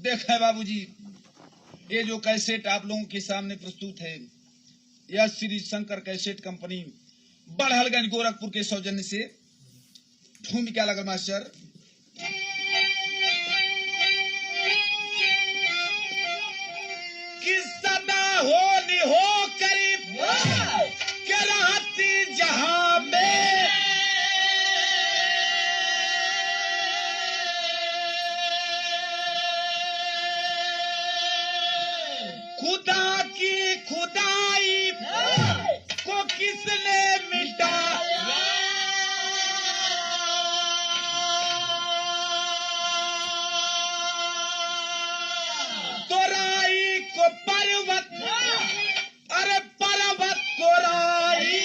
देखा है बाबूजी, ये जो कैसेट आप लोगों के सामने प्रस्तुत है, यह श्री शंकर कैसेट कंपनी बड़हलगंज गोरखपुर के सौजन्य से। भूमिका लगा मास्टर। कि सदा होली हो करीब के रहती जहां में, खुदा की खुदाई को किसने मिटाया, तोराई को पर्वत, अरे पर्वत को राई,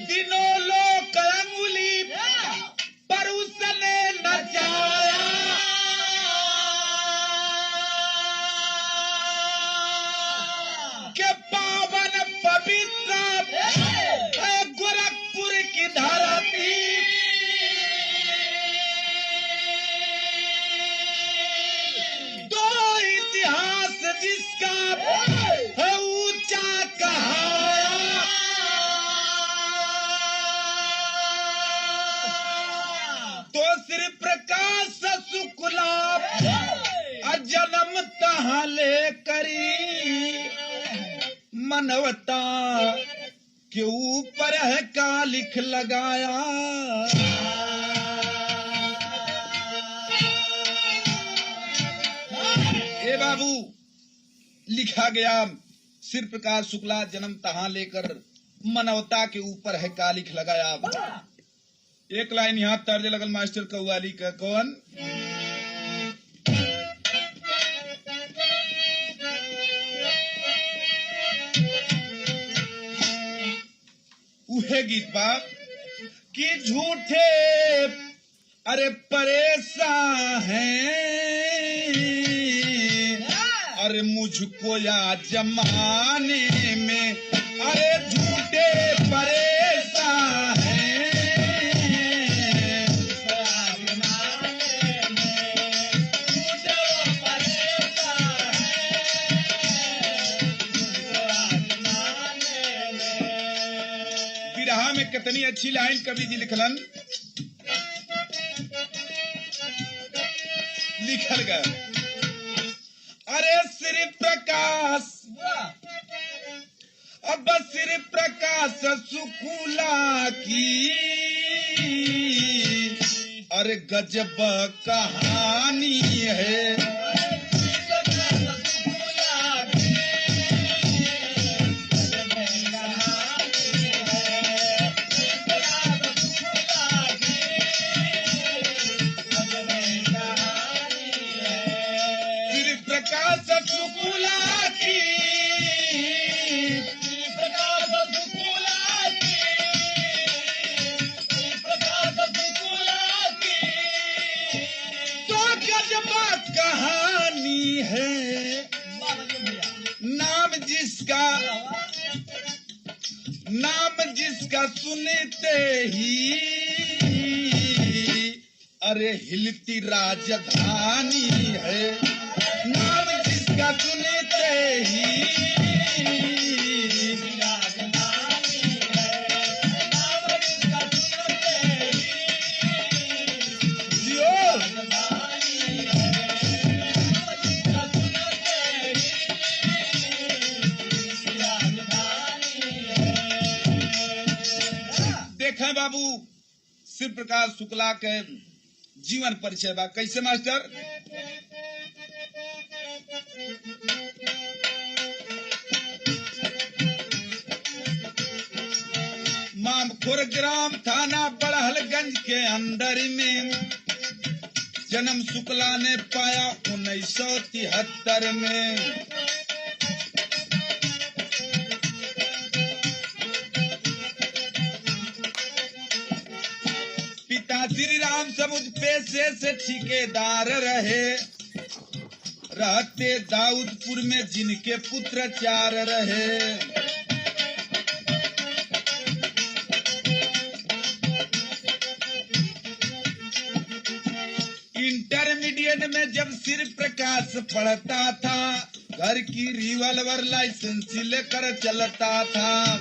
दिनों लोग अंगुली पर उसने नचाया, के पावन पवित्र गोरखपुर की धरती, दो इतिहास जिसका है ऊंचा कहाया, तो श्री प्रकाश शुक्ला जन्म तहाँ ले करी, मानवता के ऊपर है का लिख लगाया। ए बाबू, लिखा गया श्री प्रकाश शुक्ला जन्म तहाँ लेकर मानवता के ऊपर है का लिख लगाया। एक लाइन यहाँ तर्ज लगल मास्टर कव्वाली का, कौन? उहे गीत बा कि झूठे अरे परेशान हैं, अरे मुझको या जमाने में, अरे झूठे परेशान हैं, विरहा में कितनी अच्छी लाइन कवि जी लिखलन, लिखल गया। अरे श्री प्रकाश, अब श्री प्रकाश शुक्ला की अरे गजब कहानी है, कहानी है। नाम जिसका सुनते ही अरे हिलती राजधानी है, नाम जिसका सुनते ही राजधानी है, नाम जिसका सुनते ही राजधानी है। देखें बाबू, श्री प्रकाश शुक्ला के जीवन परिचय बा, कैसे मास्टर? मामखुर ग्राम थाना बड़हलगंज के अंदर में जन्म शुक्ला ने पाया 1973 में। श्री राम समुझ पेशे से ठेकेदार रहे, रहते दाऊदपुर में जिनके पुत्र 4 रहे। इंटरमीडिएट में जब सिर प्रकाश पढ़ता था, घर की रिवॉल्वर लाइसेंस लेकर चलता था।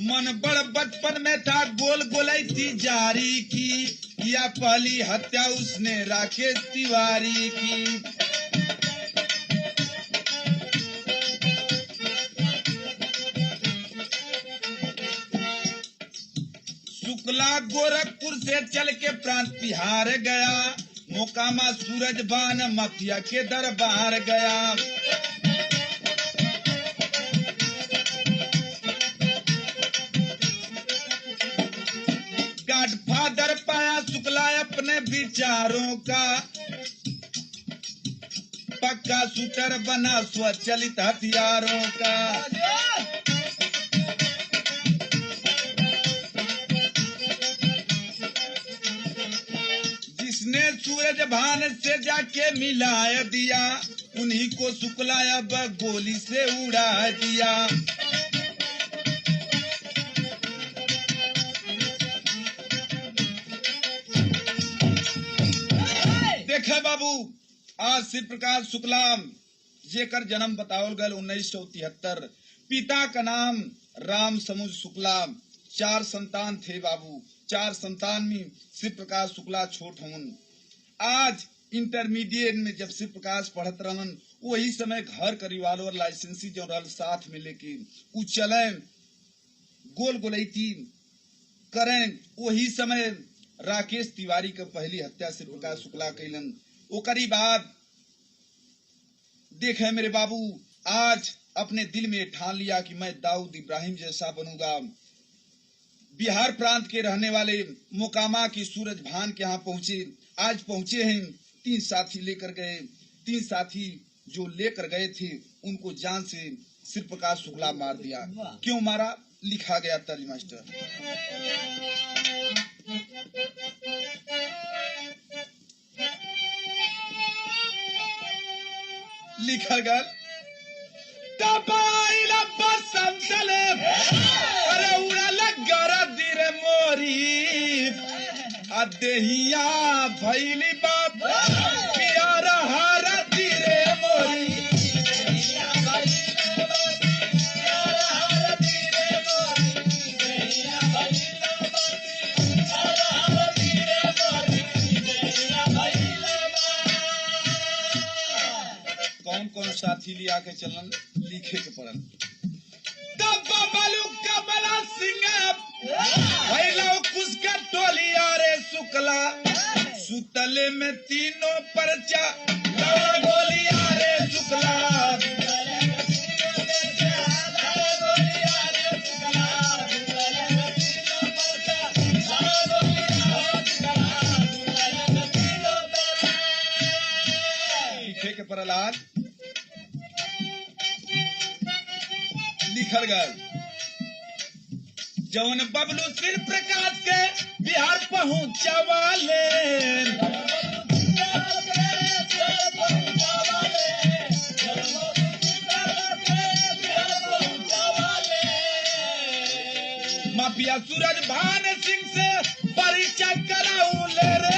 मन बड़ बचपन में था, गोल गोलैती जारी की, या पहली हत्या उसने राकेश तिवारी की। शुक्ला गोरखपुर से चल के प्रांत बिहार गया, मोकामा सूरजभान माफिया के दरबार गया। गॉडफादर पाया शुक्ला अपने विचारों का, पक्का शूटर बना स्वचलित हथियारों का। जिसने सूरजभान से जाके मिलाया दिया, उन्हीं को शुक्ला अब गोली से उड़ा दिया। देखे बाबू, आज शिव प्रकाश शुक्ला जेकर जन्म बतावल गल 1973। पिता का नाम राम समुद्र शुक्ला। 4 संतान थे बाबू। 4 संतान में शिव प्रकाश शुक्ला छोट हूँ। आज इंटरमीडिएट में जब शिव प्रकाश पढ़त रहन, वही समय घर का रिवॉल्वर लाइसेंसी जो रल साथ में लेके उ चले, गोल गोलैती करें। वही समय राकेश तिवारी के पहली हत्या शिव प्रकाश शुक्ला कैलन। ओकरी बाद देखे मेरे बाबू, आज अपने दिल में ठान लिया कि मैं दाऊद इब्राहिम जैसा बनूंगा। बिहार प्रांत के रहने वाले मोकामा की सूरजभान के यहाँ पहुंचे। आज पहुंचे हैं, 3 साथी लेकर गए। 3 साथी जो लेकर गए थे उनको जान से शिव प्रकाश शुक्ला मार दिया। क्यों मारा? लिखा गया तर्ज मास्टर। लिखा गया अरे उड़ल गरदी रे मोरी, अदेहिया भैली बाप प्यार हरदी रे मोरी। कौन कौन साथी लिया के चलन? लिखे के पड़ल। कमला सिंह टोलिया रे शुक्ला, सुतले में तीनों परचा गोलिया रे शुक्ला। लिखे के पड़ल। आज लिखल गल जौन बबलू शिव प्रकाश के बिहार पहुंचवाले, माफिया सूरजभान सिंह से परिचय कराऊले रे।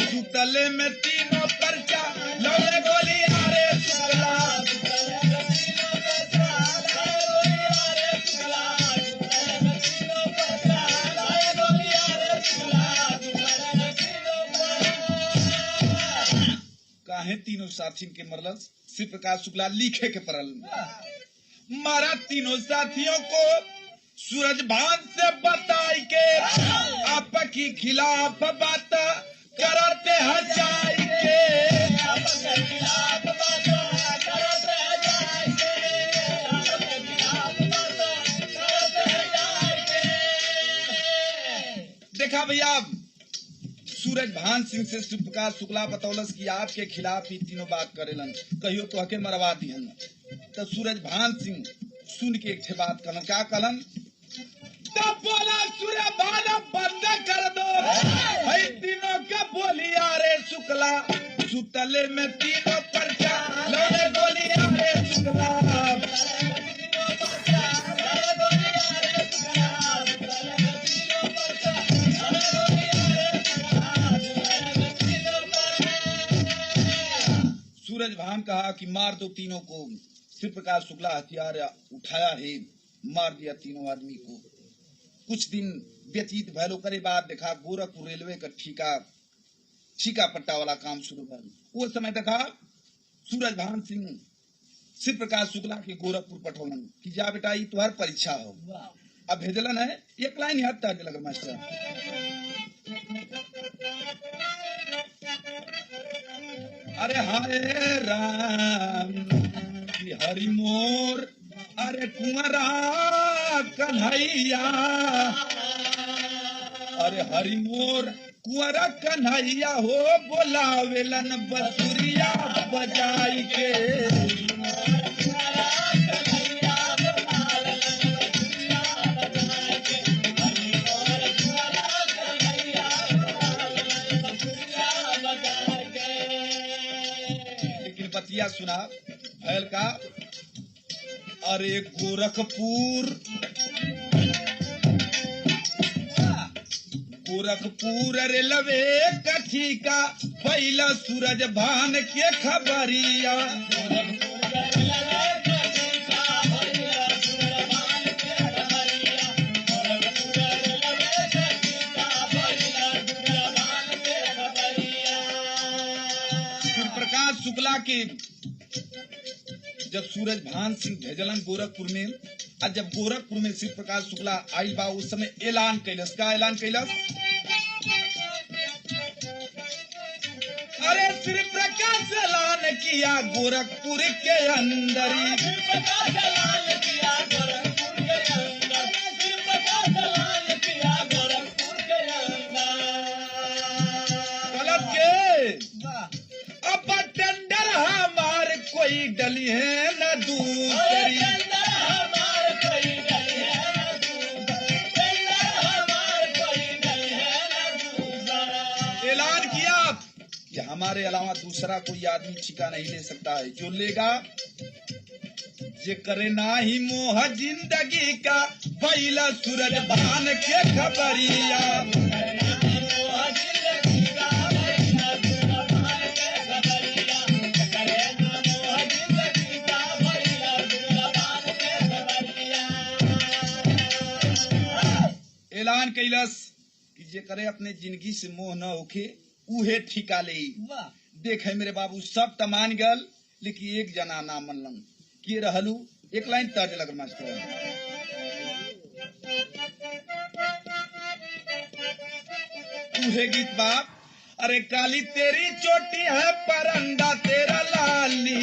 सुतले में तीनों परचा लौले गोली आरे शुक्ला। काहे तीनों साथी के मरल? शिव प्रकाश शुक्ला लिखे के पड़ल। मारा तीनों साथियों को सूरजभान से बताई के, आपके खिलाफ बात करते हैं जाएंगे। देखा भैया, सूरजभान सिंह से शिव प्रकाश शुक्ला बतौलस कि आपके खिलाफ ही तीनों बात करेलन, कहियो तो हके मरवा दिहन। तो सूरजभान सिंह सुन के एक ठे बात कलन, क्या कलन? तब बोला सूर्यभान बंद कर दो भाई तीनों का बोलिया रे शुक्ला, सुतले में तीनों पर्चा लोने बोलिया रे शुक्ला। सूरजभान कहा कि मार दो तीनों को। शिव प्रकाश शुक्ला हथियार उठाया है, मार दिया तीनों आदमी को। कुछ दिन व्यतीत भैलो करे बाद देखा गोरखपुर रेलवे का ठीका पट्टा वाला काम शुरू भैल। वो समय देखा सूरजभान सिंह शिव प्रकाश शुक्ला के गोरखपुर पठौलन कि जा बेटा ये तुम्हार परीक्षा हो। अब भेजलन है एक लाइन याद था लगा मास्टर, अरे हाय राम कि हरि मोर अरे कुंवरा कन्हैया, अरे हरि मोर कुंवरा कन्हैया हो बोलावेलन बसुरिया बजाई के। लेकिन बतिया सुना भैल का, अरे गोरखपुर रेलवे कथी का पहला सूरजभान के खबरिया। शिव प्रकाश शुक्ला के जब सूरजभान सिंह भेजलन गोरखपुर में, और जब गोरखपुर में शिव प्रकाश शुक्ला आई बा उस समय ऐलान कैलस। का ऐलान कैलस? अरे शिव प्रकाश ऐलान किया गोरखपुर के अंदर, गलत के अब टेंडर हमार कोई डली है न दूसरी। ऐलान किया कि हमारे अलावा दूसरा कोई आदमी ठिका नहीं ले सकता है, जो लेगा जे करे ना ही मोह जिंदगी का पहला सूरजभान के खबरिया। ऐलान कैलस कि जे करे अपने जिंदगी से मोह न होके उहे ठिका ले। देखे मेरे बाबू सब तमान गल, लेकिन एक जना ना मनलन के रहलू। एक लाइन तर्ज लग मास्टर, उहे गीत बाप, अरे काली तेरी चोटी है परंदा तेरा लाली,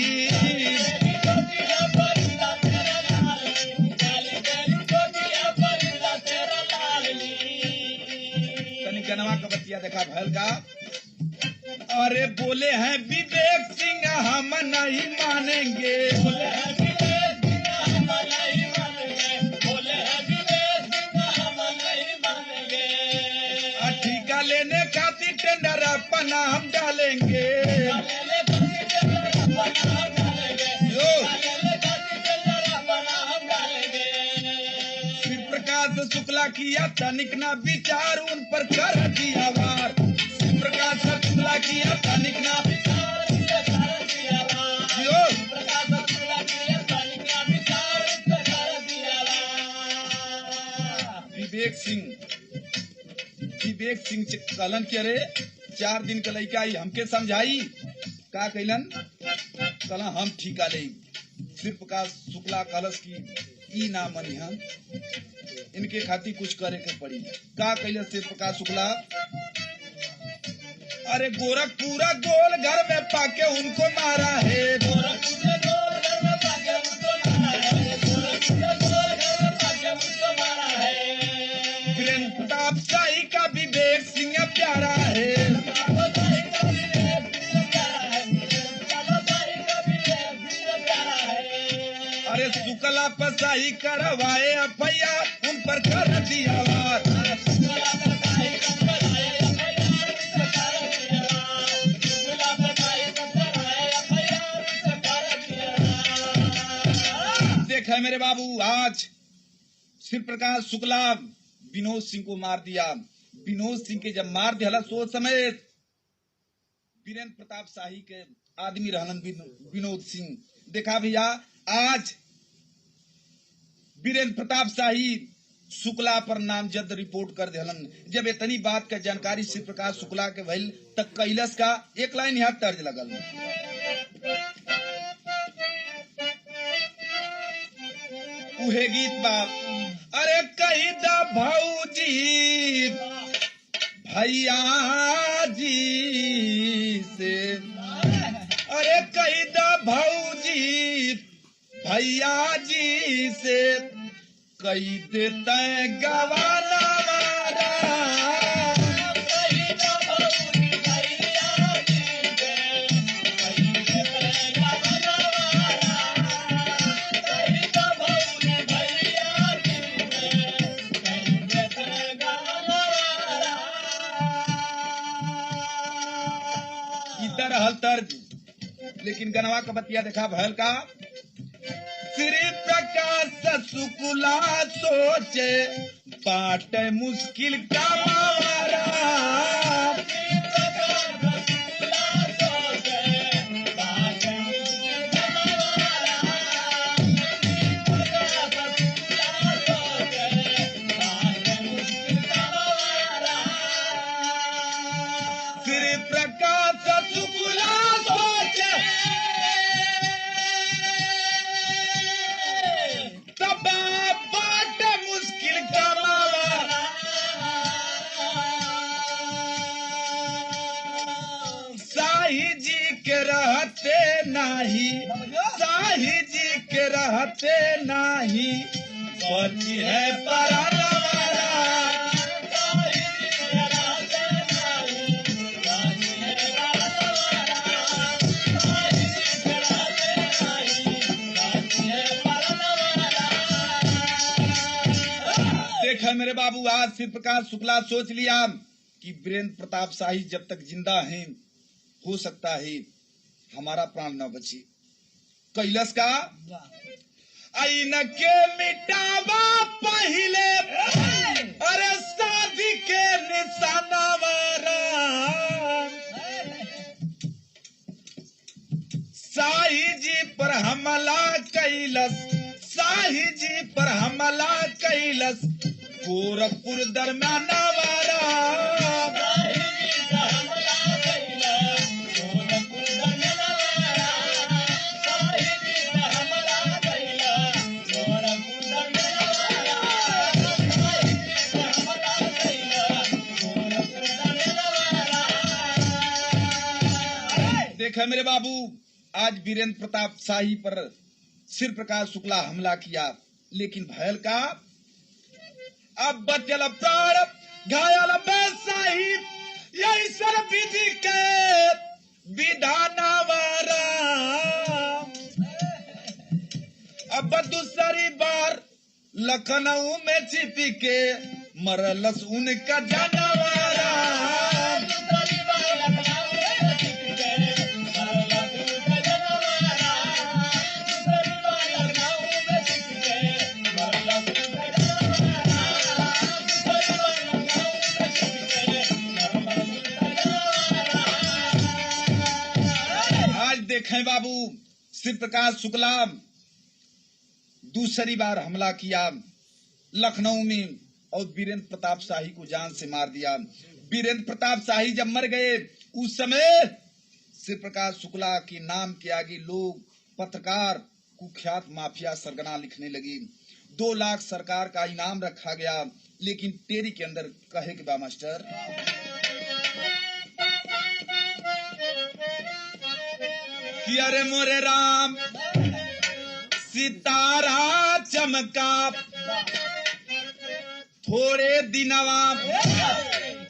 गनवा का बतिया देखा भैल का। अरे बोले हैं विवेक सिंह हम नहीं मानेंगे, बोले हैं विवेक सिंह हम नहीं मानेंगे, बोले हैं विवेक सिंह हम नहीं मानेंगे। ठिका लेने खातिर टेंडर अपना हम डालेंगे, शुक्ला किया तनिक ना विचार उन पर कर दिया वार। शिव प्रकाश शुक्ला किया तनिक ना विचार उन पर कर दिया वार। विवेक सिंह कलन के रे 4 दिन का लड़का आई हमके समझाई का कैलन, कला हम ठीका ले। शिव प्रकाश शुक्ला कलश की ई ना मनी हम इनके खातिर कुछ करे के पड़ी। का कैले शिव प्रकाश शुक्ला, अरे गोरखपुरा गोल घर में पाके उनको मारा है, गोरखपुरा गोल घर में पाके उनको मारा है, गोरखपुरा गोल घर में पाके उनको मारा है। ग्रैंड प्रताप शाही का विवेक सिंह प्यारा है, अरे शुक्ला पर शाही करवाए एफआईआर उन पर कर दिया वार। देखा मेरे बाबू, आज शिव प्रकाश शुक्ला विनोद सिंह को मार दिया। विनोद सिंह के जब मार दिया सोच समेत वीरेंद्र प्रताप शाही के आदमी रहलन विनोद सिंह। देखा भैया, आज वीरेंद्र प्रताप शाही शुक्ला पर नामजद रिपोर्ट कर दिलन। जब इतनी बात का जानकारी शिव प्रकाश शुक्ला के भइल तक कैलस का एक लाइन यहाँ तर्ज लगल। उहे गीत बाप, अरे कही दा भाऊजी भैया जी से, अरे कही दा भाऊजी भैया जी से, कही देते गवाना वारा। हल तर्ज, लेकिन गनवा का बतिया देखा भैल का। श्री प्रकाश शुक्ला सोचे बाट मुश्किल का मारा। श्री प्रकाश शुक्ला सोचे तब बाट मुश्किल का मारा। शाही जी के रहते नाही, शाही जी के रहते नाही, बची है पराना वाला। देखा मेरे बाबू, आज शिव प्रकाश शुक्ला सोच लिया कि वीरेंद्र प्रताप शाही जब तक जिंदा हैं हो सकता है हमारा प्राण न बचे। कैलस का आईन के मिटावा पहले, अरे शादी के निशाना वारा। शाही जी पर हमला कैलस, शाही जी पर हमला कैलस, गोरखपुर दरम्यान वारा। देखा मेरे बाबू, आज वीरेंद्र प्रताप शाही पर शिव प्रकाश शुक्ला हमला किया, लेकिन भयल का अब बचल प्राण घायल शाही, यही सर विधि के विधानावारा। अब दूसरी बार लखनऊ में छिपी के मरलस उनका जानवारा। देखें बाबू, शिव प्रकाश शुक्ला दूसरी बार हमला किया लखनऊ में और वीरेंद्र प्रताप शाही को जान से मार दिया। वीरेंद्र प्रताप शाही जब मर गए उस समय शिव प्रकाश शुक्ला के नाम के आगे लोग पत्रकार कुख्यात माफिया सरगना लिखने लगे। 2 लाख सरकार का इनाम रखा गया, लेकिन टेरी के अंदर कहे के बा मास्टर, कि अरे मोरे राम सितारा चमका थोड़े दिनवा,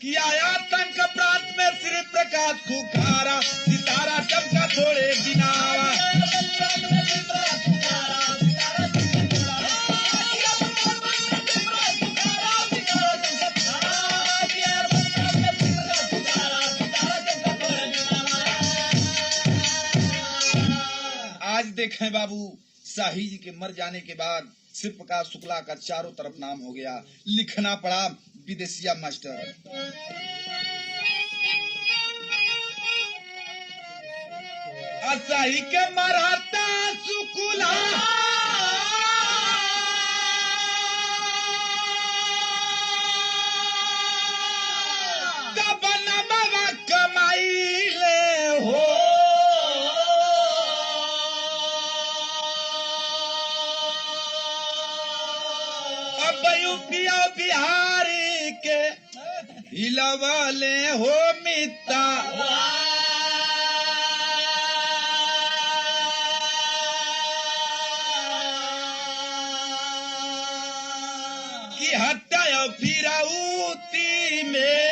कि आया तंक प्रांत में श्री प्रकाश खुखारा। सितारा चमका थोड़े दिनवा, आज देखें बाबू, शाही जी के मर जाने के बाद शिव प्रकाश शुक्ला का चारों तरफ नाम हो गया, लिखना पड़ा विदेशिया मास्टर। शाही के मराता शुक्ला तब नमवा कमाई ले हो, अब यूपिया बिहारी के हिलवाले हो मिता, कि हत्या फिराउती में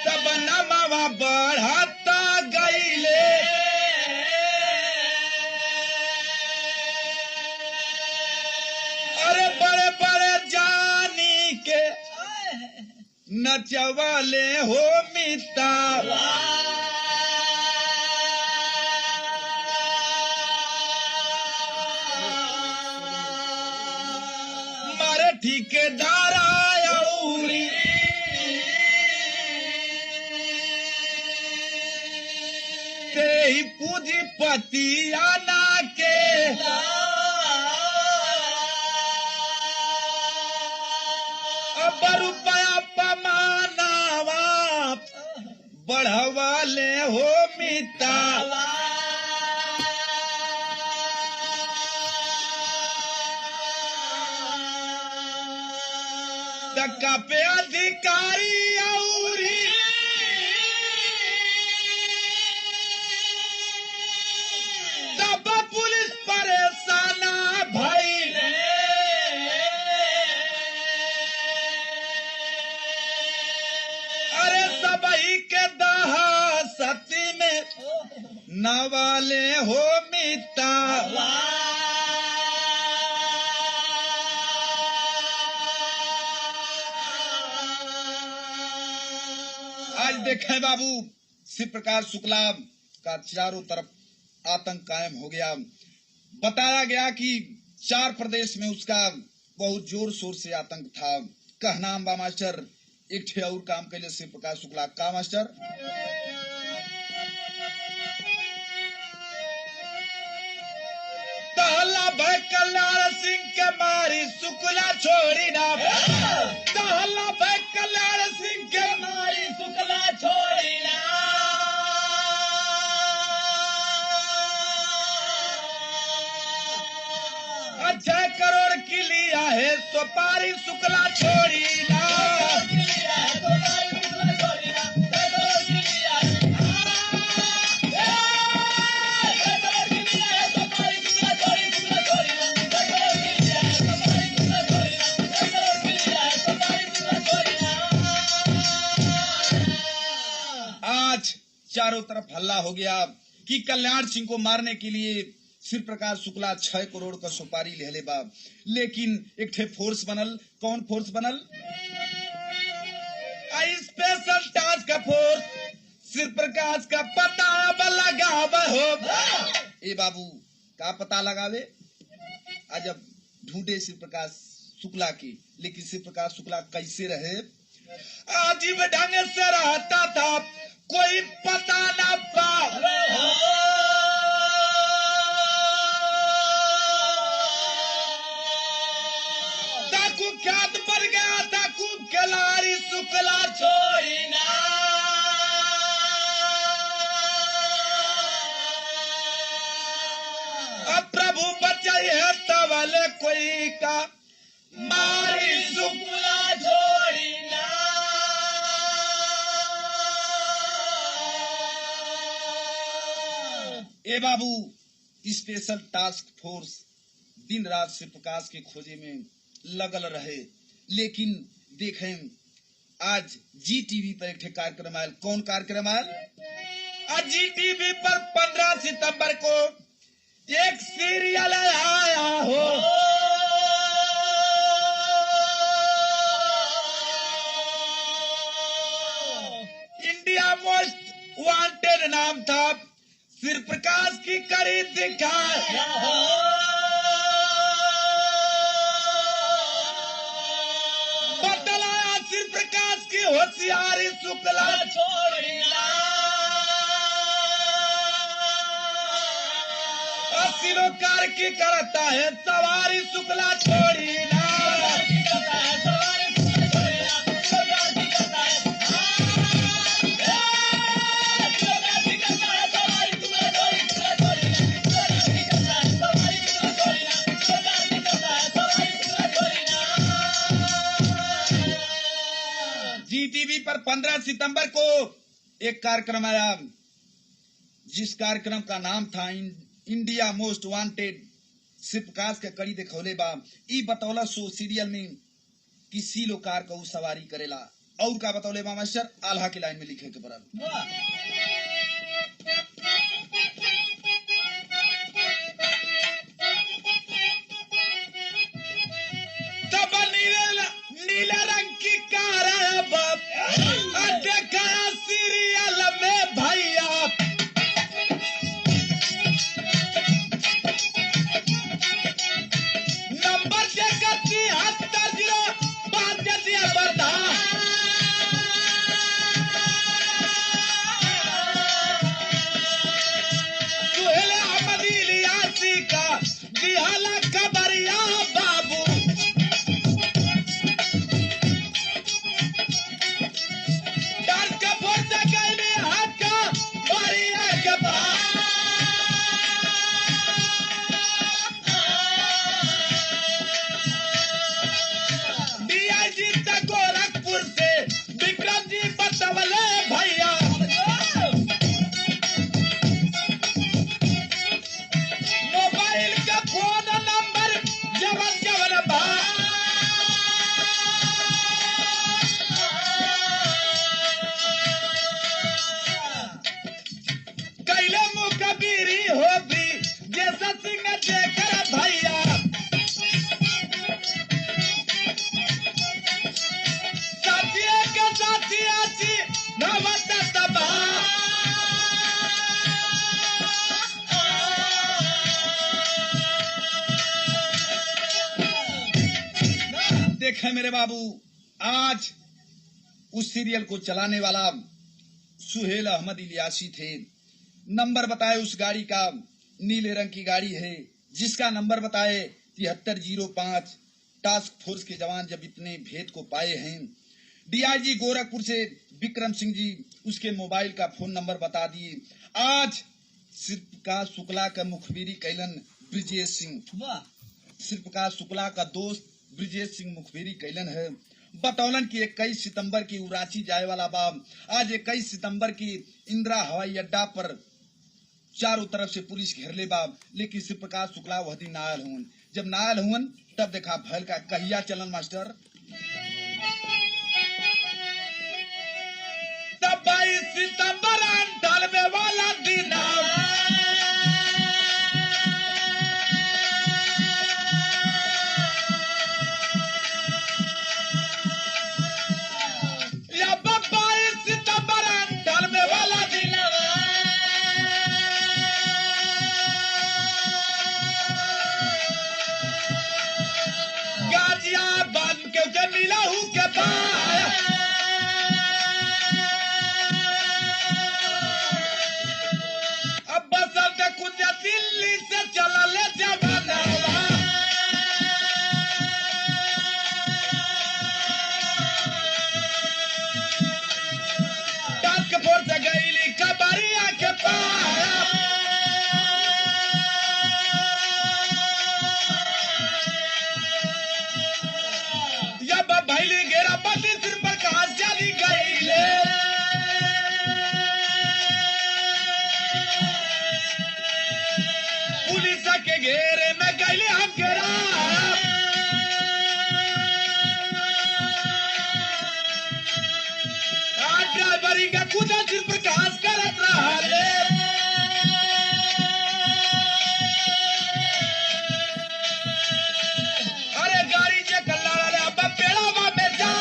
तब नमवा बढ़ता गईले, अरे बड़े बड़े जानी के नचवाले हो मिता, मारे ठेकेदार आउरी ते ही पूंजीपति आना के, अब रुपया पमानावा बढ़वाले हो मिता, टका पे अधिकारी आउरी तब पुलिस परेशाना भइले, अरे सबही के दहशती में नवाले हो मिता, आज देखें बाबू, शिव प्रकाश शुक्ला का चारों तरफ आतंक कायम हो गया। बताया गया कि 4 प्रदेश में उसका बहुत जोर शोर से आतंक था। कहना बा मास्टर एक ठे और काम कैले शिव प्रकाश शुक्ला का मास्टर, तहला भाई कल्याण सिंह के मारी शुक्ला छोड़ी ना, तहला भाई कल्याण सिंह के मारी शुक्ला छोड़ी ना, अच्छा करोड़ की लिया है सुपारी शुक्ला छोड़ी ना, आज चारों तरफ हल्ला हो गया कि कल्याण सिंह को मारने के लिए शिव प्रकाश शुक्ला 6 करोड़ का सुपारी ले ले बा, लेकिन एक ठे फोर्स बनल। कौन फोर्स बनल? Special task force Shiv Prakash का पता लगावे हो। ए बाबू का पता लगावे? आज अब ढूंढे शिव प्रकाश शुक्ला की, लेकिन शिव प्रकाश शुक्ला कैसे रहे? अजीब ढंग से रहता था, कोई पता ना पा, ताकू ख्यात पर गया था, खूब खिलाड़ी शुक्ला छोड़ी ना, अब प्रभु बचाइए तवले कोई का मारी शुक्ला छोड़ी ना। ए बाबू स्पेशल टास्क फोर्स दिन रात शिव प्रकाश के खोजे में लगल रहे, लेकिन देखें आज जी टीवी पर एक कार्यक्रम आयल। कौन कार्यक्रम आयल? आज जी टीवी पर 15 सितंबर को एक सीरियल आया हो, इंडिया मोस्ट वांटेड नाम था, सिर प्रकाश की कड़ी दिखाए। बतलाया सिर प्रकाश की होशियारी शुक्ला छोड़ना, सिरोकार की करता है सवारी शुक्ला छोड़ना। जीटीवी पर 15 सितंबर को एक कार्यक्रम आया, जिस कार्यक्रम का नाम था इंडिया मोस्ट वांटेड। सिर्फ प्रकाश के कड़ी दिखौले बा, ई बतौला सो सीरियल में किसी लो कार को सवारी करेला। और का बतौले बा मास्टर, आल्हा की लाइन में लिखे के पड़ल। तब नीले रंग की कार देखा सीरियल में भैया, नंबर देखा 7305 बता। सुहेल अहमद इलियासी का दिहाला खबरिया बाबू, डर के फोड़ गए हाथ का बरिया के डीआईजी तक गोरखपुर से विक्रम जी बतवले भैया, मोबाइल का फोन नंबर जवन जवन बा। कैले मुकबीरी हो भी जैसा सिंह देकर भैया, साथियों के साथी आची नवत तबा। देखे मेरे बाबू, आज उस सीरियल को चलाने वाला सुहेल अहमद इलियासी थे। नंबर बताए उस गाड़ी का, नीले रंग की गाड़ी है, जिसका नंबर बताए 7305। टास्क फोर्स के जवान जब इतने भेद को पाए हैं, डीआईजी गोरखपुर से विक्रम सिंह जी उसके मोबाइल का फोन नंबर बता दिए। आज सिर्फ प्रकाश शुक्ला का मुखबिरी कैलन ब्रिजेश सिंह, सिर्फ प्रकाश शुक्ला का दोस्त ब्रिजेश सिंह मुखबिरी कैलन है। बतौलन की 21 सितंबर की उराची जाए वाला बाब, आज 21 सितंबर की इंदिरा हवाई अड्डा पर चारों तरफ से पुलिस घेरले बाब, लेकिन सिर्फ प्रकाश शुक्ला वह दिन नायल हुन। जब नायल हुन तब देखा भैल का कहिया चलन मास्टर। तब 22 सितंबर 98 वाला दिन या 22 सितंबर 98 वाला दिन गाजियाबाद के जमीला हूँ के पाया, अब बसंत कुछ दिल्ली से चला ले जवाना। टास्क फोर्स गईली खबरिया के पाया, जब भैली घेरा बत्ती सिर प्रकाश चली गईले। पुलिस के घेरे में गईले हम घेरा, ड्राइवरी का खुद सिर प्रकाश करत रहा ले। अरे गाड़ी जे कल्ला रे अब पेड़ा में जा,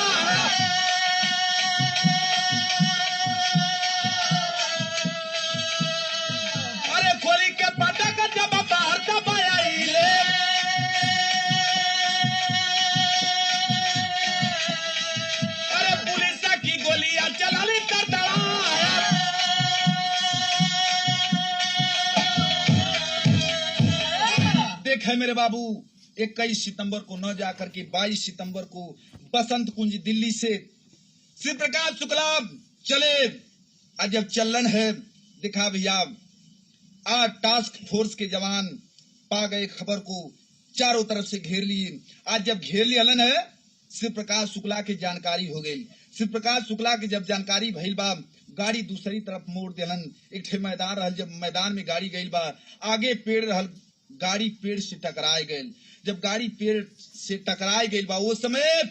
देखे मेरे बाबू 21 सितंबर को न जाकर के 22 सितंबर को बसंत कुंज दिल्ली से श्री प्रकाश शुक्ला चले। आज जब चलन है दिखा भैया, आज टास्क फोर्स के जवान पा गए खबर को, चारों तरफ से घेर लिए। आज जब घेर लियलन है श्री प्रकाश शुक्ला की जानकारी हो गई। श्री प्रकाश शुक्ला की जब जानकारी भइल बा, गाड़ी दूसरी तरफ मोड़ देलन। एक ठे मैदान रहल, जब मैदान में गाड़ी गई बा, आगे पेड़ रहल, गाड़ी पेड़ से टकराए गई। जब गाड़ी पेड़ से टकराए गई बा, वो समय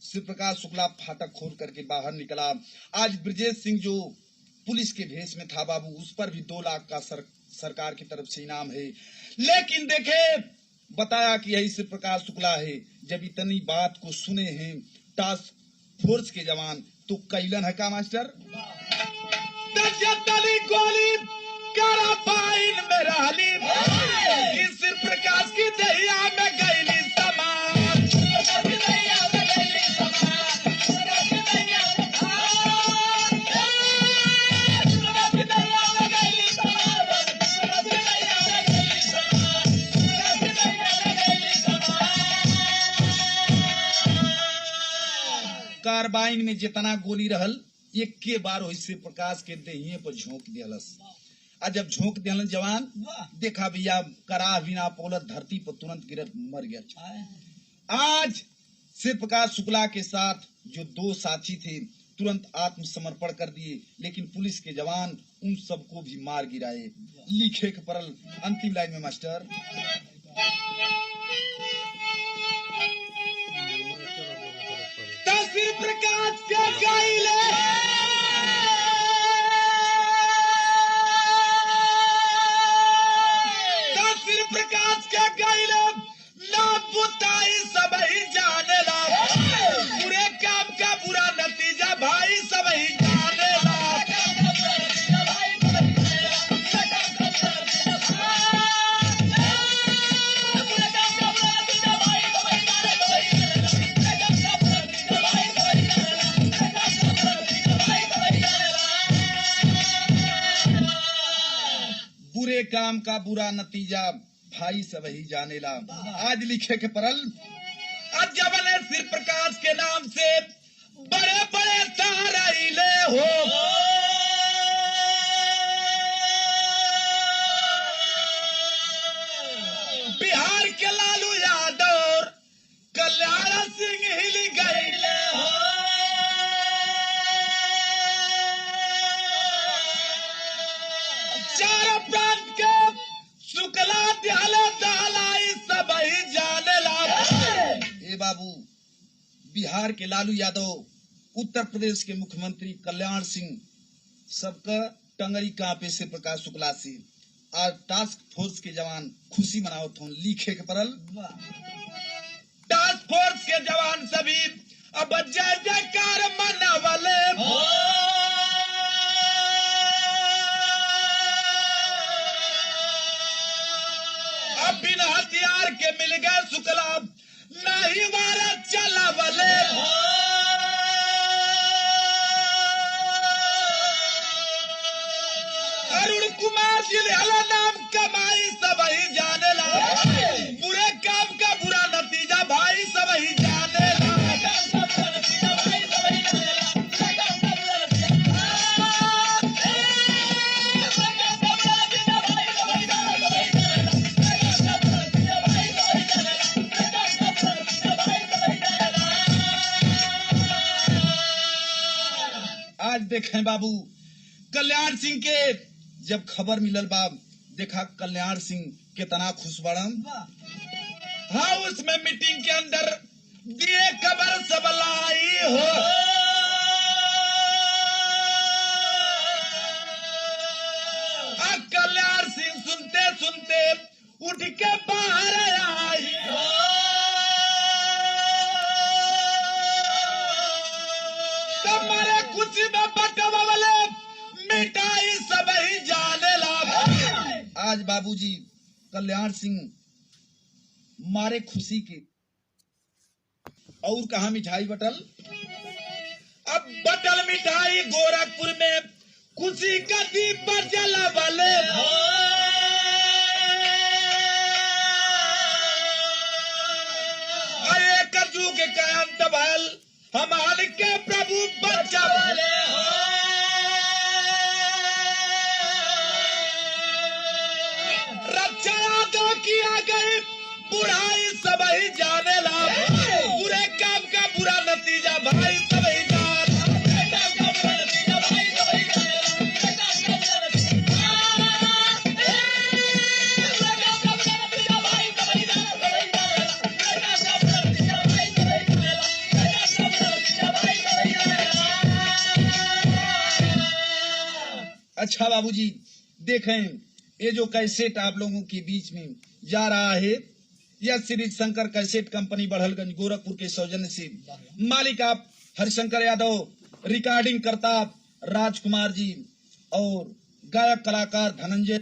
श्री प्रकाश शुक्ला फाटक खोल करके बाहर निकला। आज ब्रजेश सिंह जो पुलिस के भेष में था बाबू, उस पर भी 2 लाख का सरकार की तरफ से इनाम है। लेकिन देखे बताया कि यही श्री प्रकाश शुक्ला है। जब इतनी बात को सुने हैं टास्क फोर्स के जवान, तो कैलन है का मास्टर, गोली करा पाइन में रहली, श्री प्रकाश की दहिया में गईली समान। कार्बाइन में जितना गोली रहल, एक के बार श्री प्रकाश के देहिए पर झोंक दियलस। आज जब झोंक दियलन जवान, देखा भैया कराह बिना पौलत धरती पर तुरंत गिरत मर गया। आज श्री प्रकाश शुक्ला के साथ जो 2 साथी थे तुरंत आत्मसमर्पण कर दिए, लेकिन पुलिस के जवान उन सबको भी मार गिराए। लिखे के परल अंतिम लाइन में मास्टर, श्री प्रकाश के गाइले श्री प्रकाश के गाइले ना बुताई सब ही जाने ला, बुरे काम का बुरा नतीजा भाई सब ही जाने ला। बुरे काम का बुरा नतीजा भाई सब ही जानेला। आज लिखे के परल, आज जबल श्री प्रकाश के नाम से बड़े बड़े ताराइले हो, बिहार के लालू यादव कल्याण सिंह हिल गईले हो। चार प्रांत के शुक्ला दयाले दहलाई सब ही जाने ला। ए बाबू, बिहार के लालू यादव, उत्तर प्रदेश के मुख्यमंत्री कल्याण सिंह, सबका टंगरी कांपे श्री प्रकाश शुक्ला से। आज टास्क फोर्स के जवान खुशी मनावत हों। लिखे के परल, टास्क फोर्स के जवान सभी अब जय जयकार मनावले हो। अब बिन हथियार के मिल गए शुक्ला, नहीं वारा चला वाले हो। अरुण कुमार जिले नाम कमाई सब ही जाने ला, बुरे काम का बुरा नतीजा भाई सब ही जाने ला। आज देखें बाबू, कल्याण सिंह के जब खबर मिलल बा, देखा कल्याण सिंह कितना खुश बड़न। हाउस में मीटिंग के अंदर दिए खबर सब लाई हो। कल्याण सिंह सुनते सुनते उठ के बाहर आई हो। तुम्हारे खुशी में बटवाले मिठाई सब ही जाने ला। आज बाबूजी कल्याण सिंह मारे खुशी के, और कहा मिठाई बटल, अब बटल मिठाई गोरखपुर में खुशी का दीप जला वाले हो। का अंत भल हमाल के प्रभु बचावले हो। रक्षा तो किया गई बुराई सब ही जाने ला, बुरे काम का बुरा नतीजा भाई सब ही जान। अच्छा बाबूजी देखें, ये जो कैसेट आप लोगों के बीच में जा रहा है, यह श्री शंकर कैसेट कंपनी बढ़लगंज गोरखपुर के सौजन्य से मालिक आप हरिशंकर यादव, रिकॉर्डिंग करता राजकुमार जी और गायक कलाकार धनंजय